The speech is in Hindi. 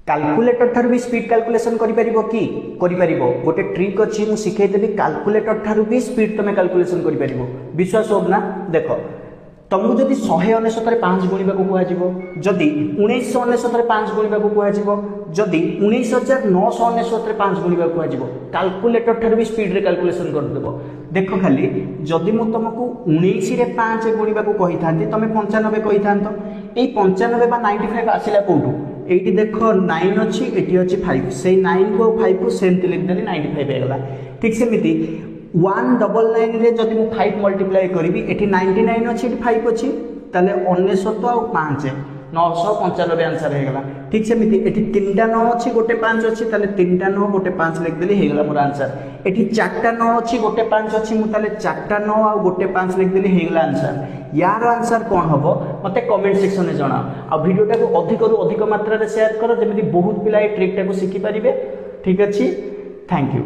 कैलकुलेटर ठारू भी स्पीड कैलकुलेशन करि परिबो कि करि परिबो गोटे ट्रिक अछि मु सिखै देबी कैलकुलेटर ठारू भी स्पीड तमे कैलकुलेशन करि परिबो विश्वास हो ना देखो तुमको जदि 199 रे 5 गुणिबा को कुआ जिवो जदि 1999 रे 5 गुणिबा को कुआ जिवो जदि 19999 रे 5 गुणिबा को कुआ जिवो कैलकुलेटर ठारू भी स्पीड रे कैलकुलेशन कर देबो देखो खाली जदि मु तुमको 19 रे 5 गुणिबा को कहि थांती तमे 95 कहि थांतो एई 95 बा 95 आसिला कोठू एटी देखो 9 अच्छी एटी अच्छी 5 से 9 को 5 को सेमती लिखदेली 95 हेगला ठीक सेमिति 199 रे जदि मु 5 मल्टीप्लाई करी एटी 99 अच्छी एटी 5 अच्छी ताले 99 आउ 5 995 आंसर हेगला ठीक सेमिति एटी 3टा 9 अच्छी गोटे 5 अच्छी ताले 3टा 9 गोटे 5 लिखदेली हेगला मोर आंसर एटी 4टा 9 अच्छी गोटे 5 अच्छी मु ताले 4टा 9 आउ गोटे 5 लिखदेली हेगला आंसर यार आंसर कौन हम मत कमेंट सेक्शन में जनाओ आ वीडियोटा को अधिक रु अधिक मात्रा रे शेयर कर जमी बहुत पिला ट्रिकटा को शिखि पारे ठीक अच्छे थैंक यू।